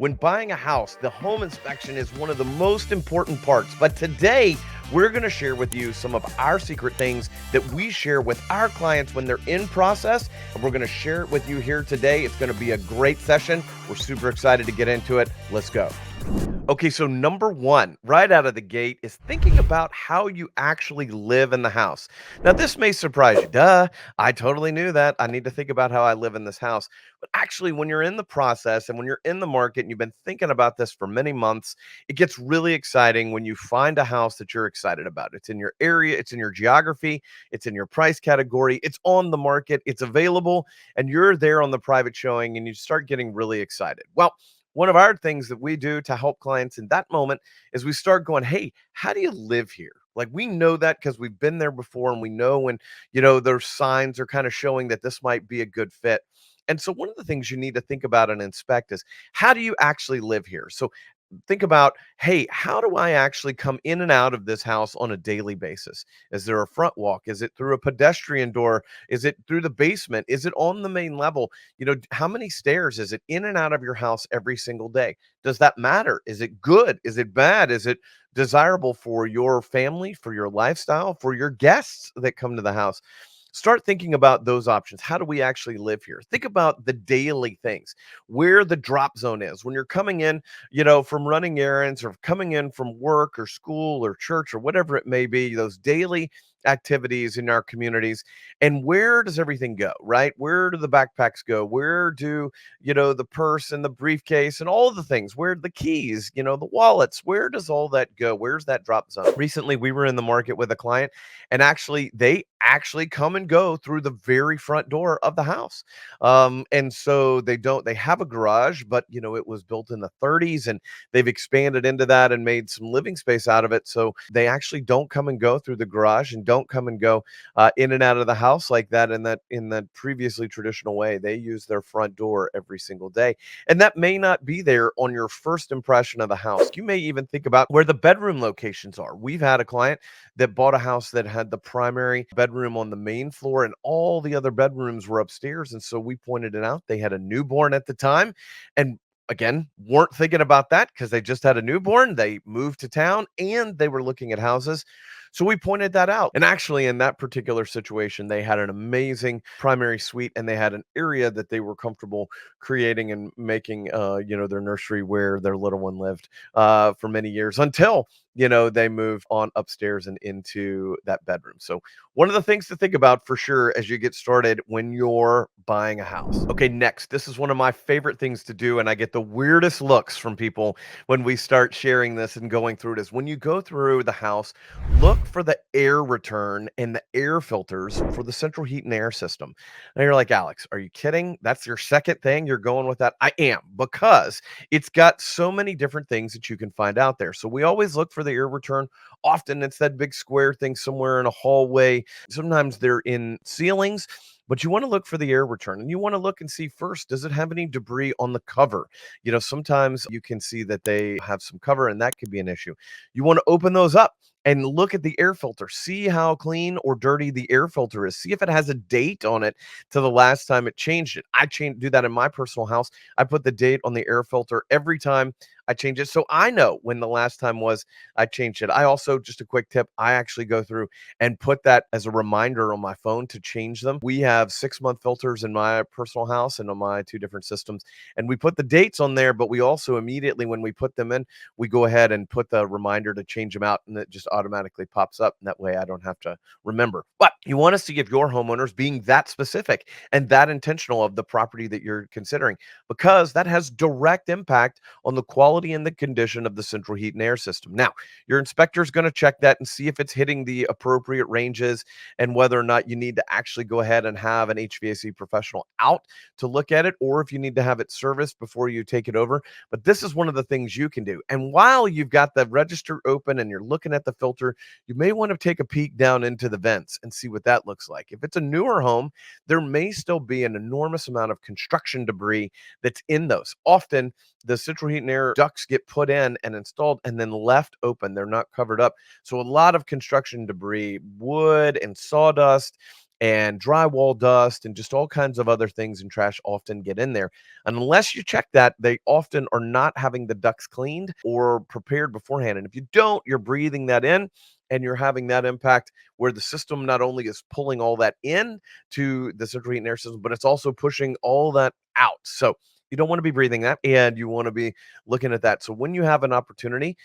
When buying a house, the home inspection is one of the most important parts. But today, we're going to share with you some of our secret things that we share with our clients when they're in process. And we're going to share it with you here today. It's going to be a great session. We're super excited to get into it. Let's go. Okay, so number one, right out of the gate, is thinking about how you actually live in the house. Now, this may surprise you. Duh, I totally knew that. I need to think about how I live in this house. But actually, when you're in the process and when you're in the market and you've been thinking about this for many months, it gets really exciting when you find a house that you're excited about. It's in your area, it's in your geography, it's in your price category, it's on the market, it's available, and you're there on the private showing and you start getting really excited. Well, one of our things that we do to help clients in that moment is we start going, hey, how do you live here? Like we know that because we've been there before and we know when, there's signs are kind of showing that this might be a good fit. And so one of the things you need to think about and inspect is how do you actually live here? So think about, hey, how do I actually come in and out of this house on a daily basis? Is there a front walk? Is it through a pedestrian door? Is it through the basement? Is it on the main level? How many stairs is it in and out of your house every single day? Does that matter? Is it good? Is it bad? Is it desirable for your family, for your lifestyle, for your guests that come to the house? Start thinking about those options. How do we actually live here? Think about the daily things, where the drop zone is when you're coming in, from running errands or coming in from work or school or church or whatever it may be, those daily activities in our communities. And where does everything go, right? Where do the backpacks go? Where do, the purse and the briefcase and all the things, where the keys, the wallets, where does all that go? Where's that drop zone? Recently, we were in the market with a client and actually they actually come and go through the very front door of the house. And so they have a garage, but it was built in the 30s and they've expanded into that and made some living space out of it. So they actually don't come and go through the garage and don't come and go in and out of the house like that in that previously traditional way. They use their front door every single day. And that may not be there on your first impression of the house. You may even think about where the bedroom locations are. We've had a client that bought a house that had the primary bedroom on the main floor and all the other bedrooms were upstairs. And so we pointed it out. They had a newborn at the time. And again, weren't thinking about that because they just had a newborn. They moved to town and they were looking at houses. So we pointed that out. And actually, in that particular situation, they had an amazing primary suite and they had an area that they were comfortable creating and making, their nursery where their little one lived for many years until they move on upstairs and into that bedroom. So, one of the things to think about for sure as you get started when you're buying a house. Okay, next, this is one of my favorite things to do, and I get the weirdest looks from people when we start sharing this and going through this. When you go through the house, look for the air return and the air filters for the central heat and air system. And you're like, Alex, are you kidding? That's your second thing? You're going with that? I am, because it's got so many different things that you can find out there. So we always look for the air return. Often it's that big square thing somewhere in a hallway. Sometimes they're in ceilings. But you want to look for the air return and you want to look and see first, does it have any debris on the cover? Sometimes you can see that they have some cover and that could be an issue. You want to open those up and look at the air filter. See how clean or dirty the air filter is. See if it has a date on it to the last time it changed it. Do that in my personal house. I put the date on the air filter every time I change it. So I know when the last time was I changed it. I also, just a quick tip, I actually go through and put that as a reminder on my phone to change them. We have 6-month filters in my personal house and on my two different systems. And we put the dates on there, but we also immediately when we put them in, we go ahead and put the reminder to change them out and it just automatically pops up. And that way I don't have to remember. But you want to see if your homeowners being that specific and that intentional of the property that you're considering, because that has direct impact on the quality and the condition of the central heat and air system. Now, your inspector is going to check that and see if it's hitting the appropriate ranges and whether or not you need to actually go ahead and have an HVAC professional out to look at it, or if you need to have it serviced before you take it over. But this is one of the things you can do. And while you've got the register open and you're looking at the filter, you may want to take a peek down into the vents and see what that looks like. If it's a newer home, there may still be an enormous amount of construction debris that's in those. Often the central heat and air ducts get put in and installed and then left open. They're not covered up. So a lot of construction debris, wood and sawdust and drywall dust and just all kinds of other things and trash often get in there. And unless you check that, they often are not having the ducts cleaned or prepared beforehand. And if you don't, you're breathing that in and you're having that impact where the system not only is pulling all that in to the central heat and air system, but it's also pushing all that out. So you don't want to be breathing that and you want to be looking at that. So when you have an opportunity,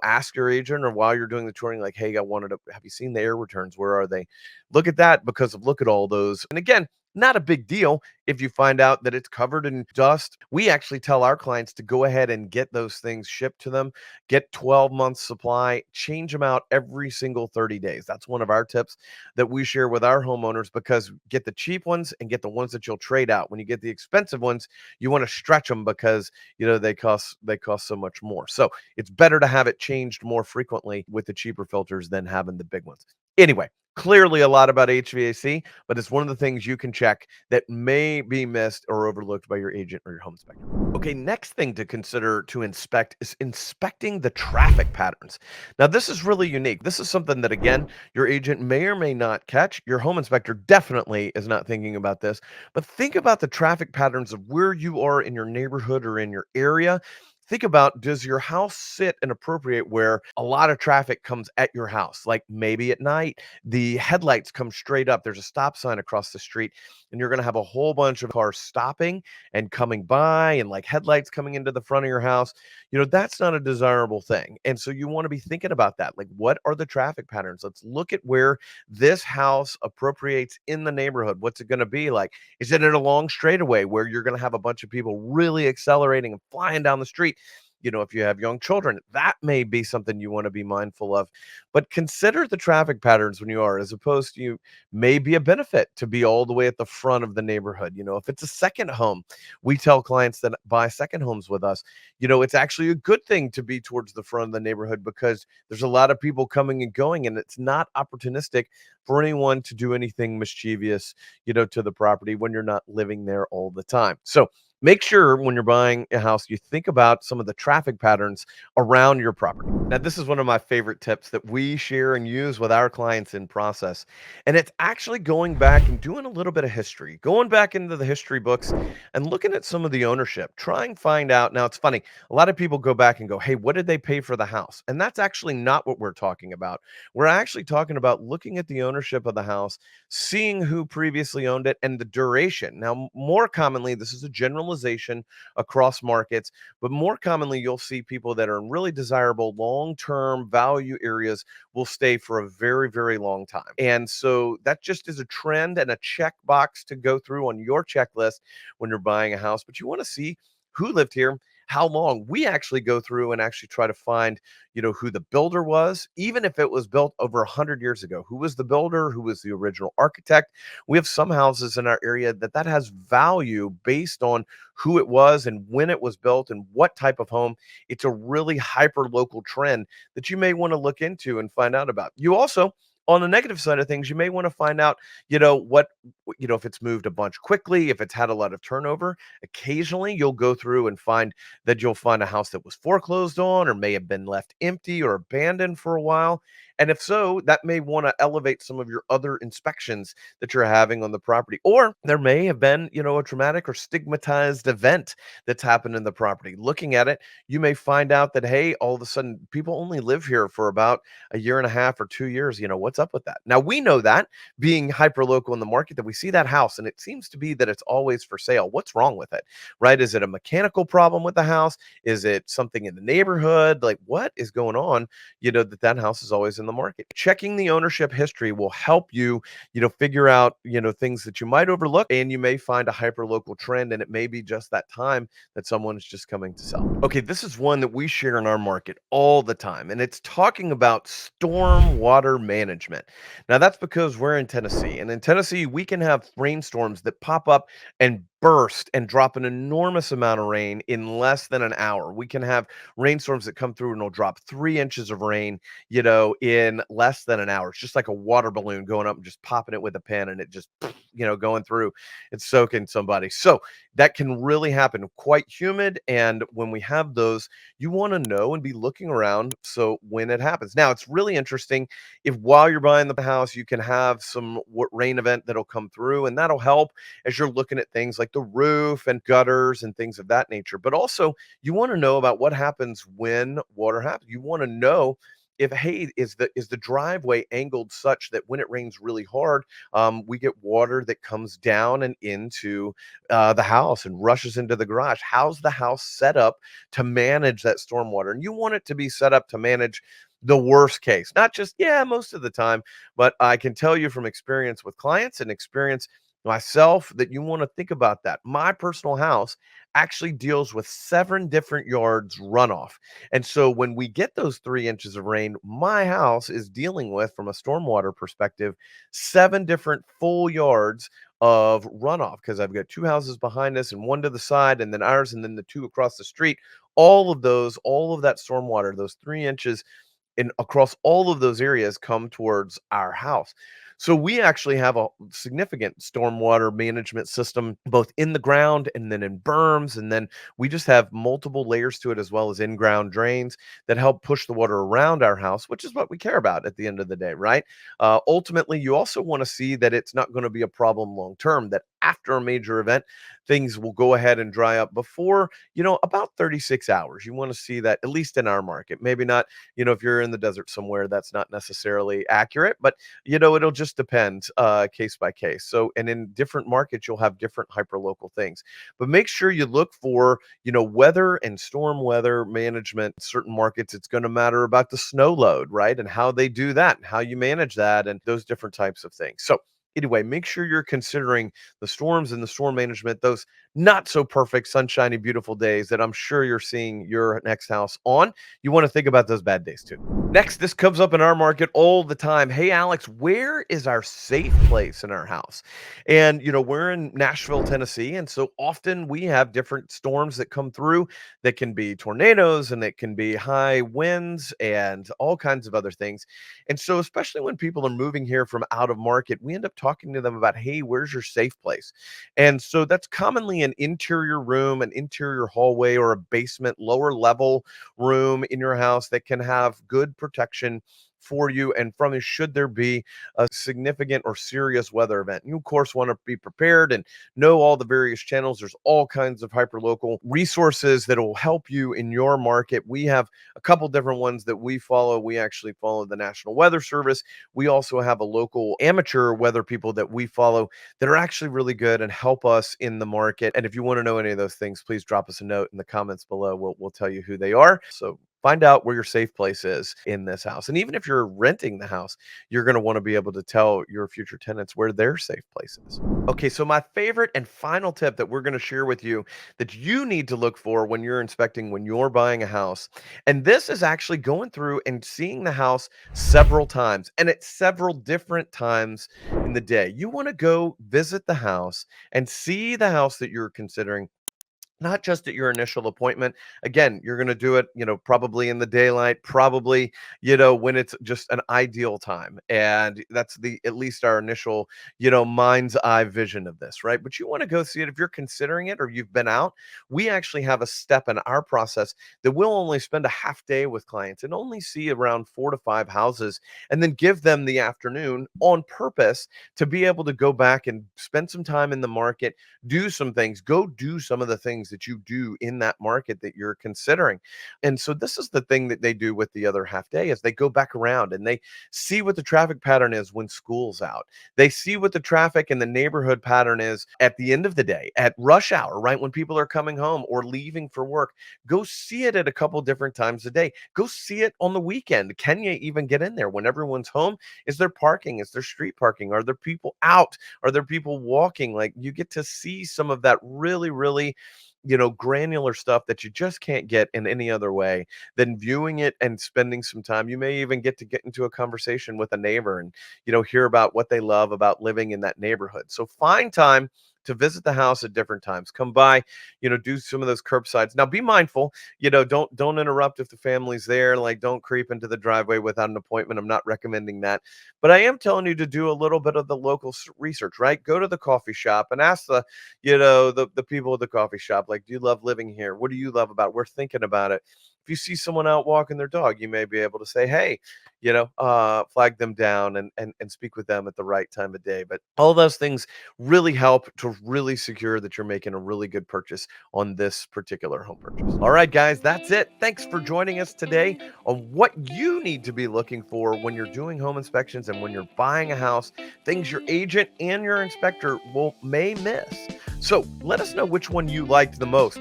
ask your agent or while you're doing the touring, like, hey, I wanted to have you seen the air returns? Where are they? Look at that because of look at all those. And again, not a big deal if you find out that it's covered in dust. We actually tell our clients to go ahead and get those things shipped to them, get 12 months supply, change them out every single 30 days. That's one of our tips that we share with our homeowners because get the cheap ones and get the ones that you'll trade out. When you get the expensive ones, you want to stretch them because they cost so much more. So it's better to have it changed more frequently with the cheaper filters than having the big ones. Anyway, clearly a lot about HVAC, but it's one of the things you can check that may be missed or overlooked by your agent or your home inspector. Okay, next thing to consider to inspect is inspecting the traffic patterns. Now, this is really unique. This is something that, again, your agent may or may not catch. Your home inspector definitely is not thinking about this, but think about the traffic patterns of where you are in your neighborhood or in your area. Think about, does your house sit and appropriate where a lot of traffic comes at your house? Like maybe at night, the headlights come straight up. There's a stop sign across the street, and you're going to have a whole bunch of cars stopping and coming by, and like headlights coming into the front of your house. That's not a desirable thing. And so you want to be thinking about that. Like, what are the traffic patterns? Let's look at where this house appropriates in the neighborhood. What's it going to be like? Is it in a long straightaway where you're going to have a bunch of people really accelerating and flying down the street? If you have young children, that may be something you want to be mindful of. But consider the traffic patterns when you are, as opposed to you may be a benefit to be all the way at the front of the neighborhood. If it's a second home, we tell clients that buy second homes with us, it's actually a good thing to be towards the front of the neighborhood because there's a lot of people coming and going, and it's not opportunistic for anyone to do anything mischievous, to the property when you're not living there all the time. So make sure when you're buying a house, you think about some of the traffic patterns around your property. Now, this is one of my favorite tips that we share and use with our clients in process. And it's actually going back and doing a little bit of history, going back into the history books and looking at some of the ownership, try and find out. Now, it's funny. A lot of people go back and go, hey, what did they pay for the house? And that's actually not what we're talking about. We're actually talking about looking at the ownership of the house, seeing who previously owned it and the duration. Now, more commonly, this is a generalization across markets, but more commonly, you'll see people that are in really desirable long-term value areas will stay for a very, very long time. And so that just is a trend and a check box to go through on your checklist when you're buying a house. But you want to see who lived here, how long. We actually go through and actually try to find, who the builder was, even if it was built over 100 years ago. Who was the builder? Who was the original architect? We have some houses in our area that has value based on who it was and when it was built and what type of home. It's a really hyper local trend that you may want to look into and find out about. You also, on the negative side of things, you may want to find out, if it's moved a bunch quickly, if it's had a lot of turnover. Occasionally, you'll go through and find that you'll find a house that was foreclosed on or may have been left empty or abandoned for a while. And if so, that may want to elevate some of your other inspections that you're having on the property. Or there may have been, a traumatic or stigmatized event that's happened in the property. Looking at it, you may find out that, hey, all of a sudden people only live here for about a year and a half or 2 years. What's up with that? Now, we know that being hyper local in the market that we see that house and it seems to be that it's always for sale. What's wrong with it, right? Is it a mechanical problem with the house? Is it something in the neighborhood? Like what is going on, that house is always in the market? Checking the ownership history will help you, figure out, things that you might overlook, and you may find a hyper local trend, and it may be just that time that someone is just coming to sell. Okay, this is one that we share in our market all the time, and it's talking about storm water management. Now, that's because we're in Tennessee, and in Tennessee, we can have rainstorms that pop up and burst and drop an enormous amount of rain in less than an hour. We can have rainstorms that come through and will drop 3 inches of rain, in less than an hour. It's just like a water balloon going up and just popping it with a pen and it just, going through and soaking somebody. So that can really happen. Quite humid. And when we have those, you want to know and be looking around. So when it happens, now it's really interesting if while you're buying the house, you can have some rain event that'll come through and that'll help as you're looking at things like the roof and gutters and things of that nature. But also, you want to know about what happens when water happens. You want to know if, hey, is the driveway angled such that when it rains really hard, we get water that comes down and into the house and rushes into the garage. How's the house set up to manage that stormwater? And you want it to be set up to manage the worst case, not just, yeah, most of the time, but I can tell you from experience with clients and experience myself that you want to think about that. My personal house actually deals with 7 different yards runoff. And so when we get those 3 inches of rain, my house is dealing with, from a stormwater perspective, 7 different full yards of runoff because I've got two houses behind us and one to the side, and then ours, and then the two across the street. All of that stormwater, those 3 inches in across all of those areas come towards our house. So we actually have a significant stormwater management system both in the ground and then in berms. And then we just have multiple layers to it as well as in-ground drains that help push the water around our house, which is what we care about at the end of the day, right? Ultimately, you also want to see that it's not going to be a problem long term, that after a major event, things will go ahead and dry up before, about 36 hours. You want to see that, at least in our market. Maybe not, if you're in the desert somewhere, that's not necessarily accurate, but it'll just depend case by case. So, and in different markets, you'll have different hyperlocal things. But make sure you look for, weather and storm weather management. In certain markets, it's going to matter about the snow load, right? And how they do that and how you manage that and those different types of things. So, anyway, make sure you're considering the storms and the storm management, those not so perfect, sunshiny, beautiful days that I'm sure you're seeing your next house on. You want to think about those bad days too. Next, this comes up in our market all the time. Hey, Alex, where is our safe place in our house? And, we're in Nashville, Tennessee. And so often we have different storms that come through that can be tornadoes and it can be high winds and all kinds of other things. And so, especially when people are moving here from out of market, we end up talking to them about, hey, where's your safe place? And so that's commonly an interior room, an interior hallway, or a basement, lower level room in your house that can have good protection for you and from you should there be a significant or serious weather event. You, of course, want to be prepared and know all the various channels. There's all kinds of hyperlocal resources that will help you in your market. We have a couple different ones that we follow. We actually follow the National Weather Service. We also have a local amateur weather people that we follow that are actually really good and help us in the market. And if you want to know any of those things, please drop us a note in the comments below. We'll tell you who they are. So find out where your safe place is in this house. And even if you're renting the house, you're going to want to be able to tell your future tenants where their safe place is. Okay, so my favorite and final tip that we're going to share with you that you need to look for when you're inspecting, when you're buying a house, and this is actually going through and seeing the house several times and at several different times in the day. You want to go visit the house and see the house that you're considering, not just at your initial appointment. Again, you're going to do it, probably in the daylight, probably, when it's just an ideal time. And that's at least our initial, mind's eye vision of this, right? But you want to go see it if you're considering it or you've been out. We actually have a step in our process that we'll only spend a half day with clients and only see around 4 to 5 houses and then give them the afternoon on purpose to be able to go back and spend some time in the market, do some things, go do some of the things that you do in that market that you're considering. And so this is the thing that they do with the other half day is they go back around and they see what the traffic pattern is when school's out. They see what the traffic and the neighborhood pattern is at the end of the day, at rush hour, right? When people are coming home or leaving for work. Go see it at a couple different times a day. Go see it on the weekend. Can you even get in there when everyone's home? Is there parking? Is there street parking? Are there people out? Are there people walking? Like, you get to see some of that really, really, granular stuff that you just can't get in any other way than viewing it and spending some time. You may even get into a conversation with a neighbor and, hear about what they love about living in that neighborhood. So find time to visit the house at different times. Come by, do some of those curbsides. Now be mindful, don't interrupt if the family's there. Like, don't creep into the driveway without an appointment. I'm not recommending that. But I am telling you to do a little bit of the local research, right? Go to the coffee shop and ask the people at the coffee shop, like, do you love living here? What do you love about it? We're thinking about it. If you see someone out walking their dog, you may be able to say, hey, flag them down and speak with them at the right time of day. But all those things really help to really secure that you're making a really good purchase on this particular home purchase. All right, guys, that's it. Thanks for joining us today on what you need to be looking for when you're doing home inspections and when you're buying a house, things your agent and your inspector may miss. So let us know which one you liked the most.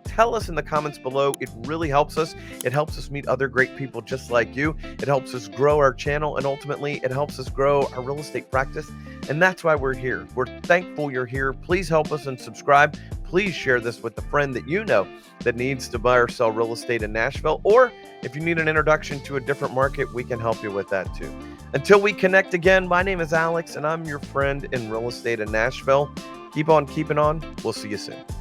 Tell us in the comments below. It really helps us. It helps us meet other great people just like you. It helps us grow our channel, and ultimately it helps us grow our real estate practice. And that's why we're here. We're thankful you're here. Please help us and subscribe. Please share this with a friend that you know that needs to buy or sell real estate in Nashville. Or if you need an introduction to a different market, we can help you with that too. Until we connect again, my name is Alex, and I'm your friend in real estate in Nashville. Keep on keeping on. We'll see you soon.